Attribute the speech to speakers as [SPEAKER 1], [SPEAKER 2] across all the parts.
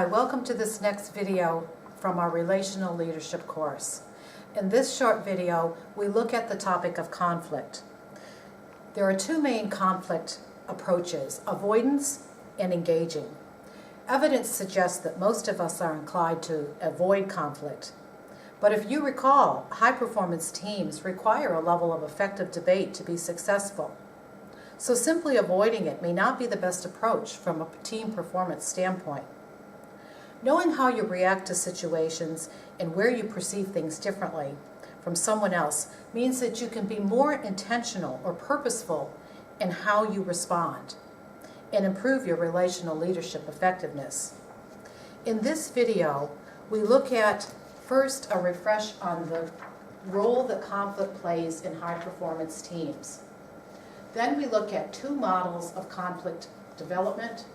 [SPEAKER 1] Hi, welcome to this next video from our Relational Leadership course. In this short video, we look at the topic of conflict. There are two main conflict approaches, avoidance and engaging. Evidence suggests that most of us are inclined to avoid conflict. But if you recall, high-performance teams require a level of effective debate to be successful. So simply avoiding it may not be the best approach from a team performance standpoint. Knowing how you react to situations and where you perceive things differently from someone else means that you can be more intentional or purposeful in how you respond and improve your relational leadership effectiveness. In this video, we look at first a refresh on the role that conflict plays in high-performance teams. Then we look at two models of conflict development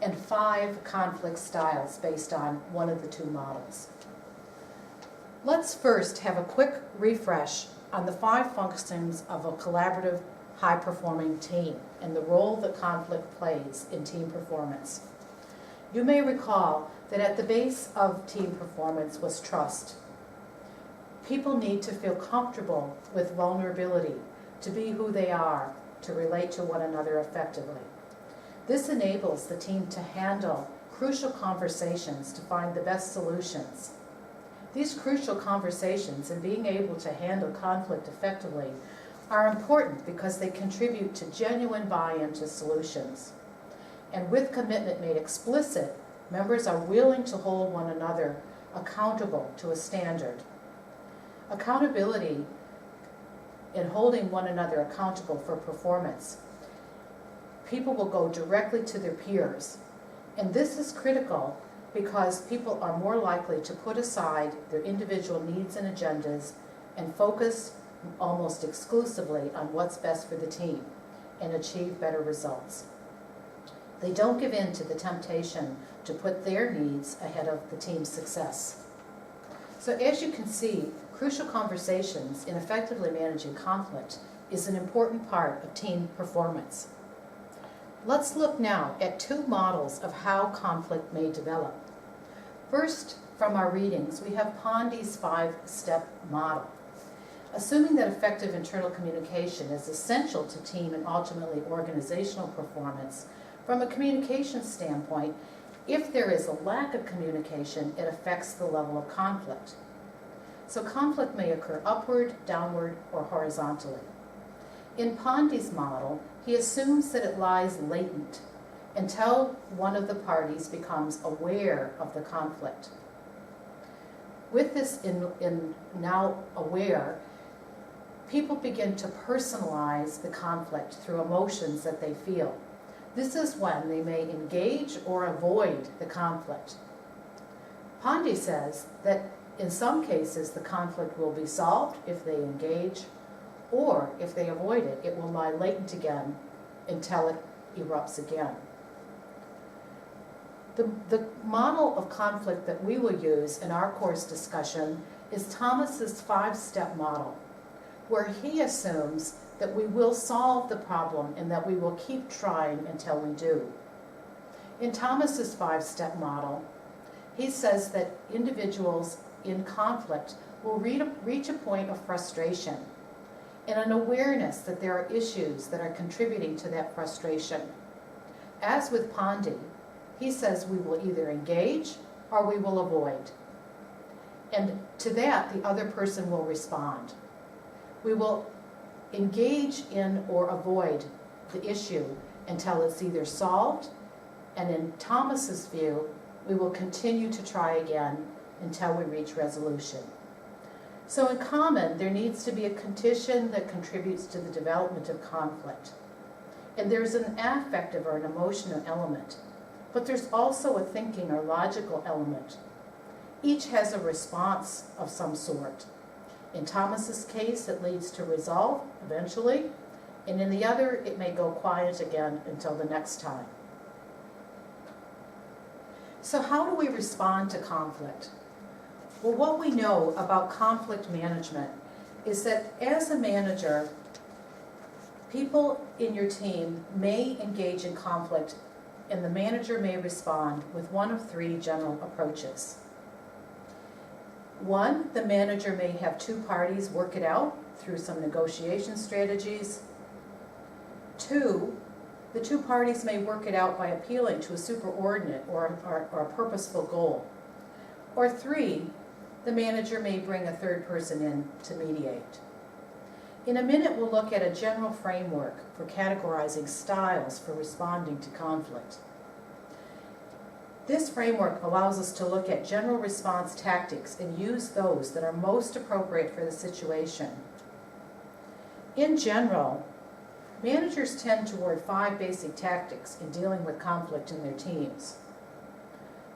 [SPEAKER 1] and 5 conflict styles based on one of the two models. Let's first have a quick refresh on the 5 functions of a collaborative, high-performing team and the role that conflict plays in team performance. You may recall that at the base of team performance was trust. People need to feel comfortable with vulnerability, to be who they are, to relate to one another effectively. This enables the team to handle crucial conversations to find the best solutions. These crucial conversations and being able to handle conflict effectively are important because they contribute to genuine buy-in to solutions. And with commitment made explicit, members are willing to hold one another accountable to a standard. Accountability in holding one another accountable for performance. People will go directly to their peers. And this is critical because people are more likely to put aside their individual needs and agendas and focus almost exclusively on what's best for the team and achieve better results. They don't give in to the temptation to put their needs ahead of the team's success. So as you can see, crucial conversations in effectively managing conflict is an important part of team performance. Let's look now at 2 models of how conflict may develop. First, from our readings, we have Pondi's 5-step model. Assuming that effective internal communication is essential to team and ultimately organizational performance, from a communication standpoint, if there is a lack of communication, it affects the level of conflict. So conflict may occur upward, downward, or horizontally. In Pondi's model, he assumes that it lies latent until one of the parties becomes aware of the conflict. With this in now aware, people begin to personalize the conflict through emotions that they feel. This is when they may engage or avoid the conflict. Pondi says that in some cases the conflict will be solved if they engage, or if they avoid it, it will lie latent again until it erupts again. The model of conflict that we will use in our course discussion is Thomas's 5-step model, where he assumes that we will solve the problem and that we will keep trying until we do. In Thomas's 5-step model, he says that individuals in conflict will reach a point of frustration and an awareness that there are issues that are contributing to that frustration. As with Pondi, he says we will either engage or we will avoid. And to that, the other person will respond. We will engage in or avoid the issue until it's either solved, and in Thomas's view, we will continue to try again until we reach resolution. So in common, there needs to be a condition that contributes to the development of conflict. And there's an affective or an emotional element, but there's also a thinking or logical element. Each has a response of some sort. In Thomas's case, it leads to resolve eventually, and in the other, it may go quiet again until the next time. So how do we respond to conflict? Well, what we know about conflict management is that as a manager, people in your team may engage in conflict and the manager may respond with one of three general approaches. One, the manager may have two parties work it out through some negotiation strategies. Two, the two parties may work it out by appealing to a superordinate or a purposeful goal. Or three, the manager may bring a third person in to mediate. In a minute, we'll look at a general framework for categorizing styles for responding to conflict. This framework allows us to look at general response tactics and use those that are most appropriate for the situation. In general, managers tend toward 5 basic tactics in dealing with conflict in their teams.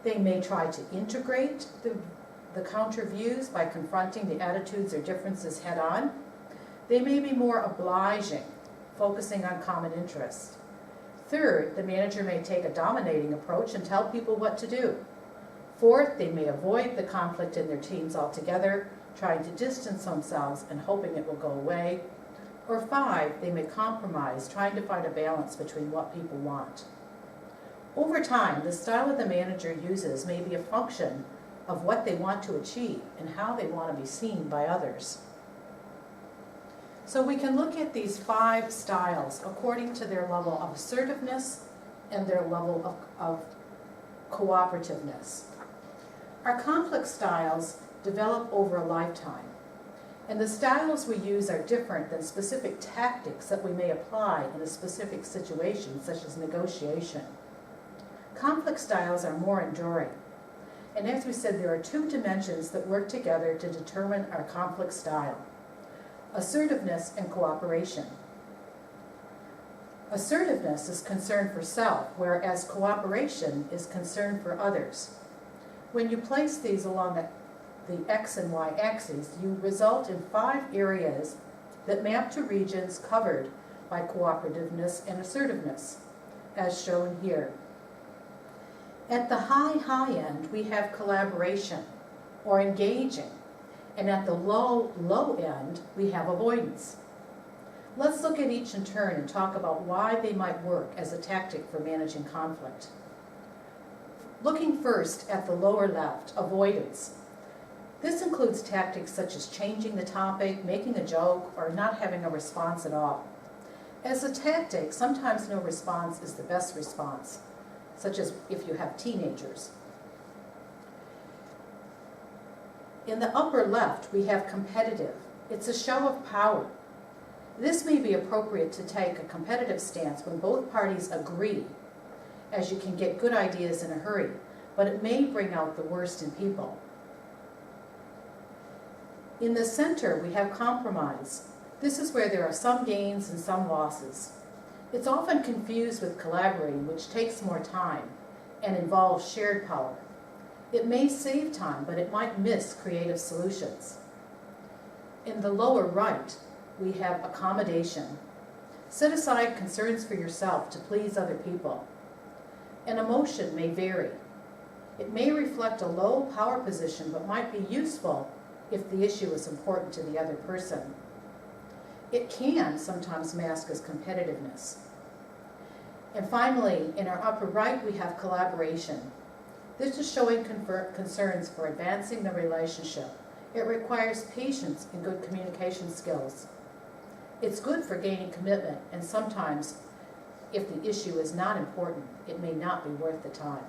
[SPEAKER 1] They may try to integrate the counter views by confronting the attitudes or differences head on. They may be more obliging, focusing on common interests. Third, the manager may take a dominating approach and tell people what to do. Fourth, they may avoid the conflict in their teams altogether, trying to distance themselves and hoping it will go away. Or 5, they may compromise, trying to find a balance between what people want. Over time, the style that the manager uses may be a function of what they want to achieve and how they want to be seen by others. So we can look at these 5 styles according to their level of assertiveness and their level of cooperativeness. Our conflict styles develop over a lifetime, and the styles we use are different than specific tactics that we may apply in a specific situation, such as negotiation. Conflict styles are more enduring, and as we said, there are 2 dimensions that work together to determine our conflict style: assertiveness and cooperation. Assertiveness is concern for self, whereas cooperation is concern for others. When you place these along the X and Y axes, you result in 5 areas that map to regions covered by cooperativeness and assertiveness, as shown here. At the high end, we have collaboration, or engaging, and at the low end, we have avoidance. Let's look at each in turn and talk about why they might work as a tactic for managing conflict. Looking first at the lower left, avoidance. This includes tactics such as changing the topic, making a joke, or not having a response at all. As a tactic, sometimes no response is the best response, such as if you have teenagers. In the upper left, we have competitive. It's a show of power. This may be appropriate to take a competitive stance when both parties agree, as you can get good ideas in a hurry, but it may bring out the worst in people. In the center, we have compromise. This is where there are some gains and some losses. It's often confused with collaborating, which takes more time and involves shared power. It may save time, but it might miss creative solutions. In the lower right, we have accommodation. Set aside concerns for yourself to please other people. An emotion may vary. It may reflect a low power position, but might be useful if the issue is important to the other person. It can sometimes mask as competitiveness. And finally, in our upper right, we have collaboration. This is showing concerns for advancing the relationship. It requires patience and good communication skills. It's good for gaining commitment, and sometimes, if the issue is not important, it may not be worth the time.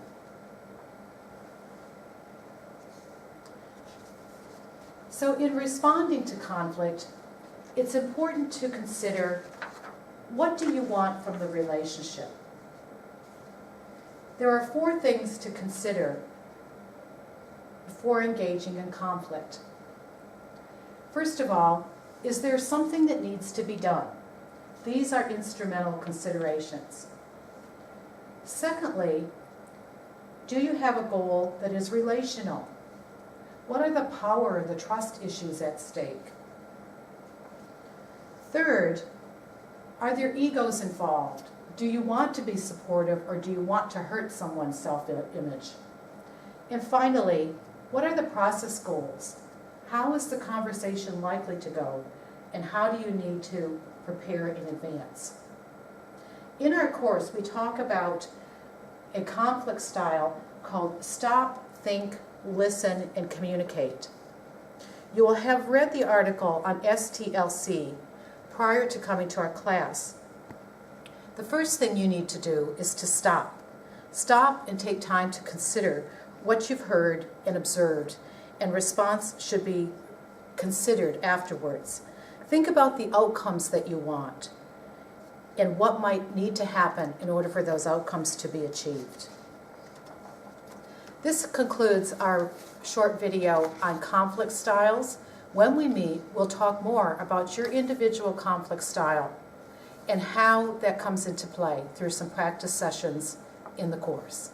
[SPEAKER 1] So in responding to conflict, it's important to consider, what do you want from the relationship? There are 4 things to consider before engaging in conflict. First of all, is there something that needs to be done? These are instrumental considerations. Secondly, do you have a goal that is relational? What are the power and the trust issues at stake? Third, are there egos involved? Do you want to be supportive, or do you want to hurt someone's self-image? And finally, what are the process goals? How is the conversation likely to go, and how do you need to prepare in advance? In our course, we talk about a conflict style called Stop, Think, Listen, and Communicate. You will have read the article on STLC prior to coming to our class. The first thing you need to do is to stop. Stop and take time to consider what you've heard and observed, and response should be considered afterwards. Think about the outcomes that you want and what might need to happen in order for those outcomes to be achieved. This concludes our short video on conflict styles. When we meet, we'll talk more about your individual conflict style and how that comes into play through some practice sessions in the course.